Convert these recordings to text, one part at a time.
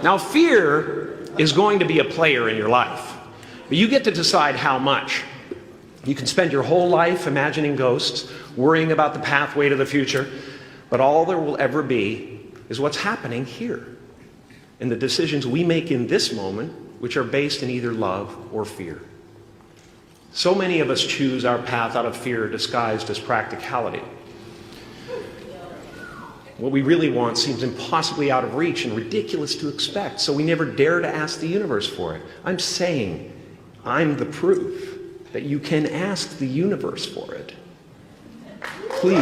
Now, fear is going to be a player in your life, but you get to decide how much. You can spend your whole life imagining ghosts, worrying about the pathway to the future, but all there will ever be is what's happening here, and the decisions we make in this moment, which are based in either love or fear. So many of us choose our path out of fear disguised as practicality. What we really want seems impossibly out of reach and ridiculous to expect, so we never dare to ask the universe for it. I'm saying I'm the proof that you can ask the universe for it. Please.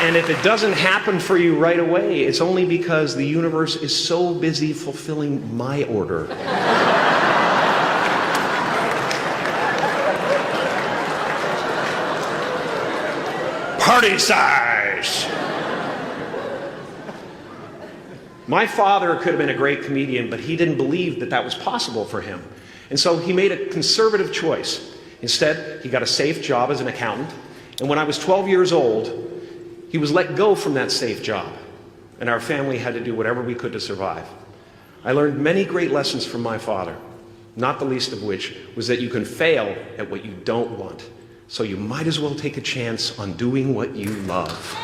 And if it doesn't happen for you right away, it's only because the universe is so busy fulfilling my order. Party size! My father could have been a great comedian, but he didn't believe that that was possible for him. And so he made a conservative choice. Instead, he got a safe job as an accountant. And when I was 12 years old, he was let go from that safe job. And our family had to do whatever we could to survive. I learned many great lessons from my father, not the least of which was that you can fail at what you don't want. So you might as well take a chance on doing what you love.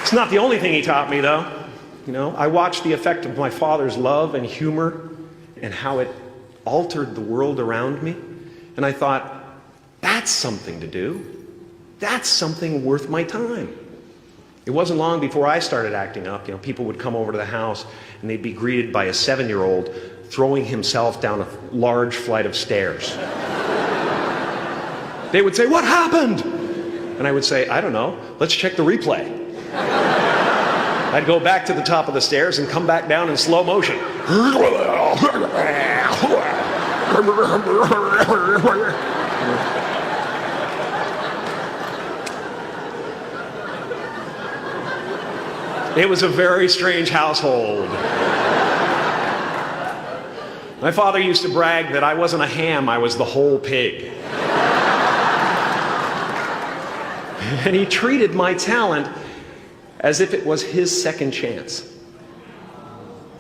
It's not the only thing he taught me, though. I watched the effect of my father's love and humor and how it altered the world around me. And I thought, that's something to do. That's something worth my time. It wasn't long before I started acting up. People would come over to the house and they'd be greeted by a 7-year-old throwing himself down a large flight of stairs. They would say, "What happened?" And I would say, "I don't know. Let's check the replay." I'd go back to the top of the stairs and come back down in slow motion. It was a very strange household. My father used to brag that I wasn't a ham, I was the whole pig. And he treated my talent as if it was his second chance.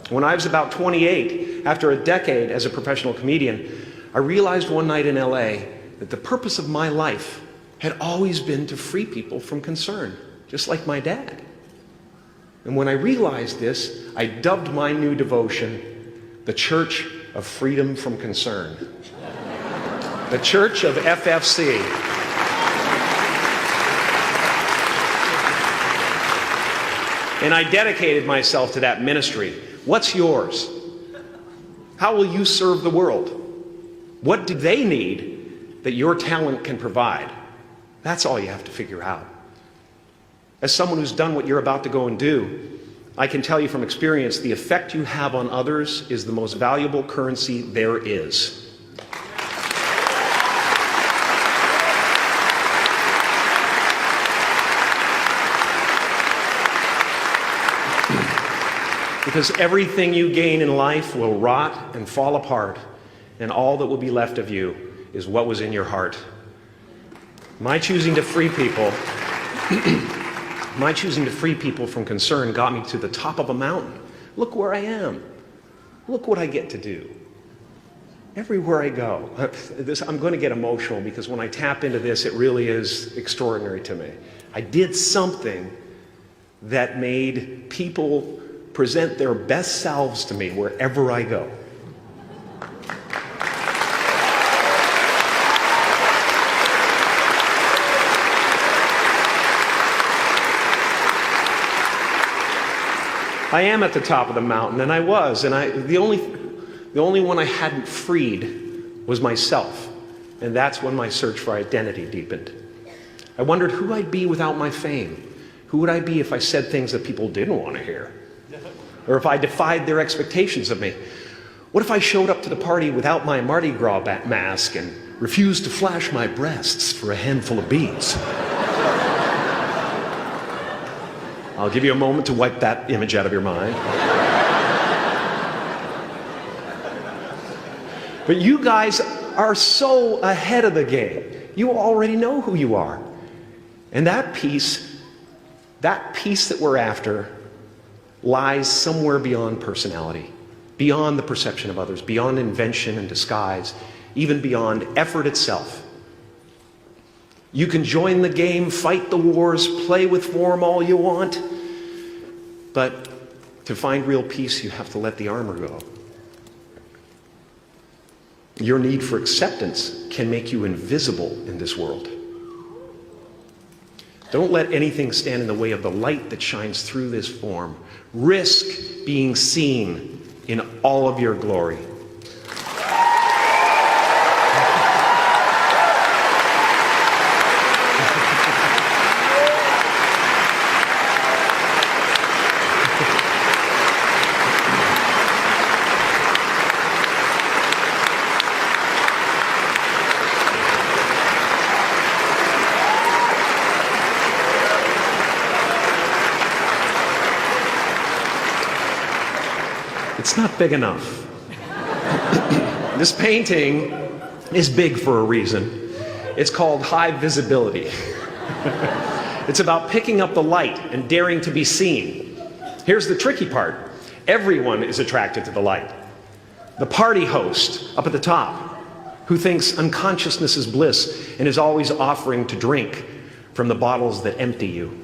When I was about 28, after a decade as a professional comedian, I realized one night in LA that the purpose of my life had always been to free people from concern, just like my dad. And when I realized this, I dubbed my new devotion the Church of Freedom from Concern. The Church of FFC. And I dedicated myself to that ministry. What's yours? How will you serve the world? What do they need that your talent can provide? That's all you have to figure out. As someone who's done what you're about to go and do, I can tell you from experience, the effect you have on others is the most valuable currency there is. Because everything you gain in life will rot and fall apart, and all that will be left of you is what was in your heart. My choosing to free people from concern got me to the top of a mountain. Look where I am. Look what I get to do. Everywhere I go. I'm going to get emotional because when I tap into this, it really is extraordinary to me. I did something that made people present their best selves to me wherever I go. I am at the top of the mountain, and I was, and the only one I hadn't freed was myself, and that's when my search for identity deepened. I wondered who I'd be without my fame. Who would I be if I said things that people didn't want to hear? Or if I defied their expectations of me? What if I showed up to the party without my Mardi Gras mask and refused to flash my breasts for a handful of beads? I'll give you a moment to wipe that image out of your mind. But you guys are so ahead of the game. You already know who you are. And that peace that we're after lies somewhere beyond personality, beyond the perception of others, beyond invention and disguise, even beyond effort itself. You can join the game, fight the wars, play with form all you want, but to find real peace, you have to let the armor go. Your need for acceptance can make you invisible in this world. Don't let anything stand in the way of the light that shines through this form. Risk being seen in all of your glory. It's not big enough. This painting is big for a reason. It's called high visibility. It's about picking up the light and daring to be seen. Here's the tricky part. Everyone is attracted to the light. The party host up at the top, who thinks unconsciousness is bliss and is always offering to drink from the bottles that empty you.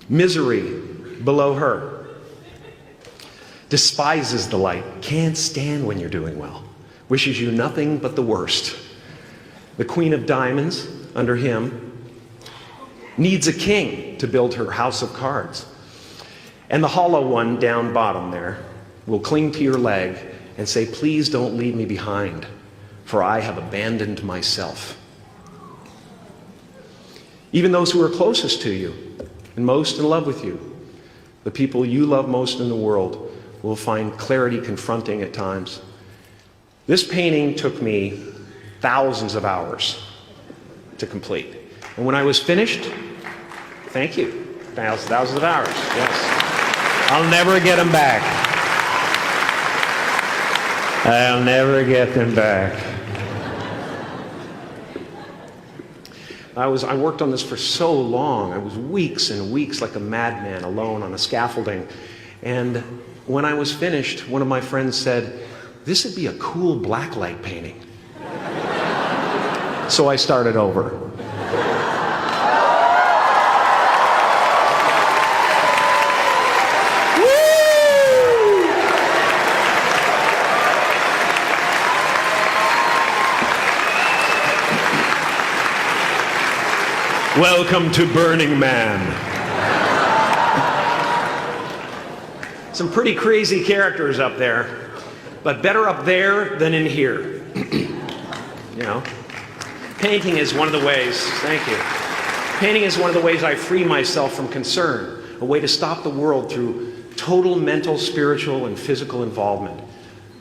Misery below her. Despises the light, can't stand when you're doing well, wishes you nothing but the worst. The Queen of Diamonds, under him, needs a king to build her house of cards. And the hollow one down bottom there will cling to your leg and say, please don't leave me behind, for I have abandoned myself. Even those who are closest to you and most in love with you, the people you love most in the world, will find clarity confronting at times. This painting took me thousands of hours to complete. And when I was finished, thank you, thousands of hours, yes. I'll never get them back. I'll never get them back. I worked on this for so long. I was weeks and weeks like a madman alone on a scaffolding. And when I was finished, one of my friends said, this would be a cool blacklight painting. So I started over. Welcome to Burning Man. Some pretty crazy characters up there, but better up there than in here. You know, painting is one of the ways, thank you. Painting is one of the ways I free myself from concern, a way to stop the world through total mental, spiritual, and physical involvement.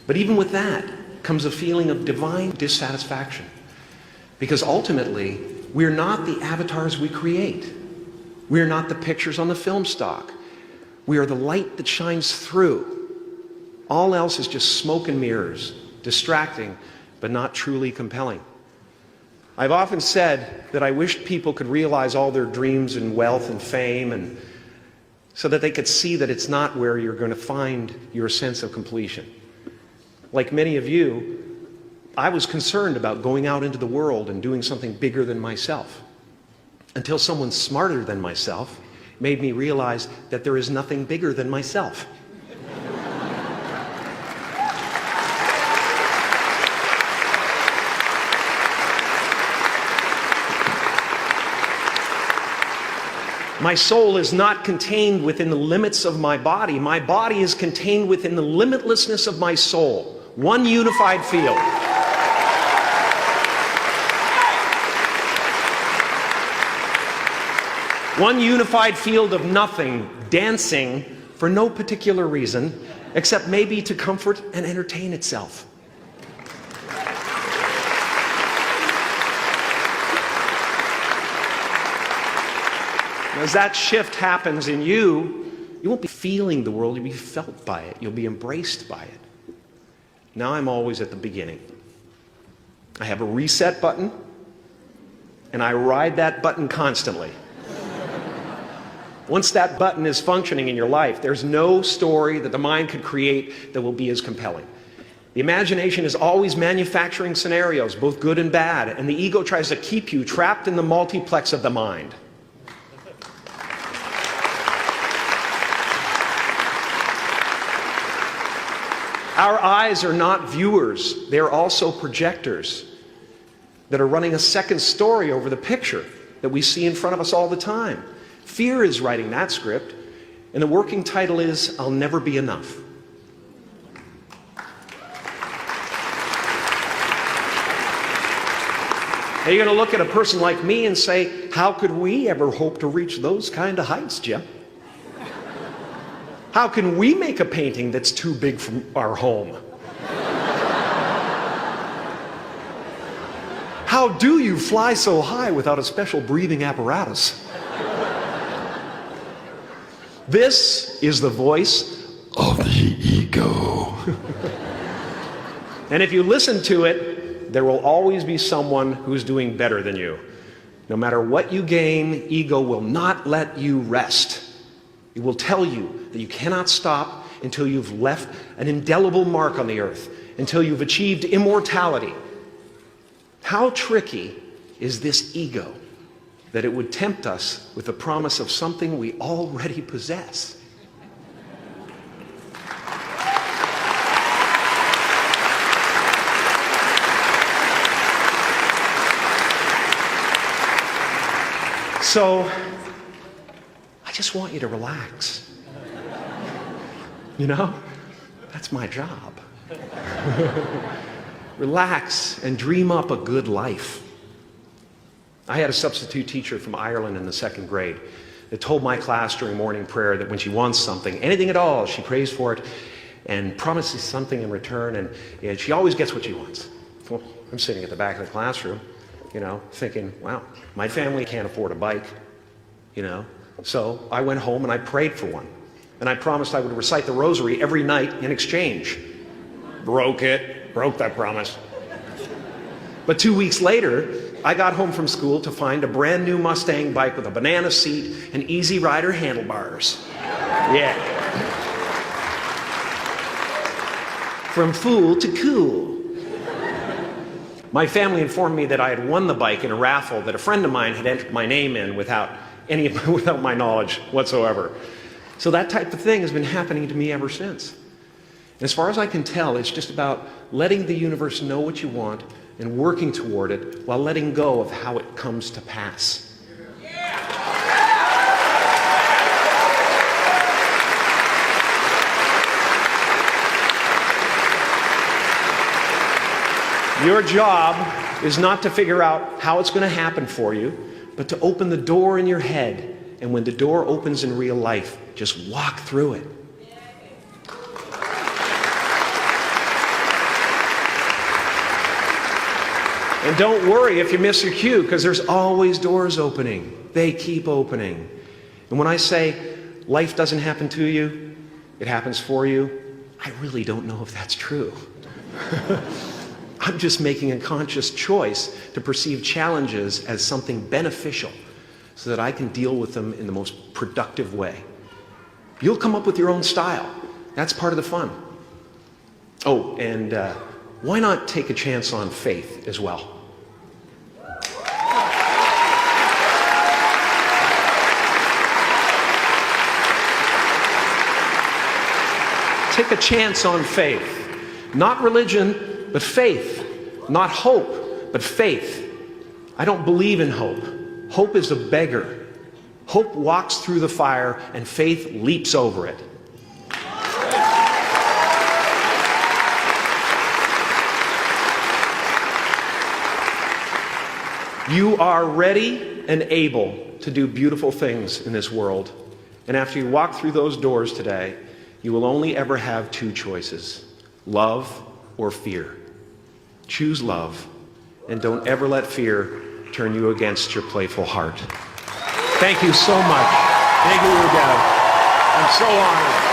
But even with that comes a feeling of divine dissatisfaction, because ultimately, we're not the avatars we create. We're not the pictures on the film stock. We are the light that shines through. All else is just smoke and mirrors, distracting, but not truly compelling. I've often said that I wished people could realize all their dreams and wealth and fame, and so that they could see that it's not where you're going to find your sense of completion. Like many of you, I was concerned about going out into the world and doing something bigger than myself, until someone smarter than myself made me realize that there is nothing bigger than myself. My soul is not contained within the limits of my body. My body is contained within the limitlessness of my soul. One unified field. One unified field of nothing, dancing for no particular reason, except maybe to comfort and entertain itself. As that shift happens in you, you won't be feeling the world, you'll be felt by it. You'll be embraced by it. Now I'm always at the beginning. I have a reset button, and I ride that button constantly. Once that button is functioning in your life, there's no story that the mind could create that will be as compelling. The imagination is always manufacturing scenarios, both good and bad, and the ego tries to keep you trapped in the multiplex of the mind. Our eyes are not viewers, they're also projectors that are running a second story over the picture that we see in front of us all the time. Fear is writing that script, and the working title is, I'll Never Be Enough. Now you're going to look at a person like me and say, how could we ever hope to reach those kind of heights, Jim? How can we make a painting that's too big for our home? How do you fly so high without a special breathing apparatus? This is the voice of the ego. And if you listen to it, there will always be someone who's doing better than you. No matter what you gain, ego will not let you rest. It will tell you that you cannot stop until you've left an indelible mark on the earth, until you've achieved immortality. How tricky is this ego that it would tempt us with the promise of something we already possess? So, I just want you to relax. You know, that's my job. Relax and dream up a good life. I had a substitute teacher from Ireland in the 2nd grade that told my class during morning prayer that when she wants something, anything at all, she prays for it and promises something in return, and she always gets what she wants. Well, I'm sitting at the back of the classroom, you know, thinking, wow, my family can't afford a bike, you know. So I went home and I prayed for one. And I promised I would recite the rosary every night in exchange. Broke that promise. But 2 weeks later, I got home from school to find a brand new Mustang bike with a banana seat and Easy Rider handlebars. Yeah. From fool to cool. My family informed me that I had won the bike in a raffle that a friend of mine had entered my name in without my knowledge whatsoever. So that type of thing has been happening to me ever since. And as far as I can tell, it's just about letting the universe know what you want and working toward it while letting go of how it comes to pass. Your job is not to figure out how it's going to happen for you, but to open the door in your head. And when the door opens in real life, just walk through it. And don't worry if you miss your cue, because there's always doors opening. They keep opening. And when I say life doesn't happen to you, it happens for you, I really don't know if that's true. I'm just making a conscious choice to perceive challenges as something beneficial so that I can deal with them in the most productive way. You'll come up with your own style. That's part of the fun. Oh, and why not take a chance on faith as well? Take a chance on faith. Not religion, but faith. Not hope, but faith. I don't believe in hope. Hope is a beggar. Hope walks through the fire and faith leaps over it. You are ready and able to do beautiful things in this world. And after you walk through those doors today, You will only ever have two choices, love or fear. Choose love, and don't ever let fear turn you against your playful heart. Thank you so much. Thank you, Odell. I'm so honored.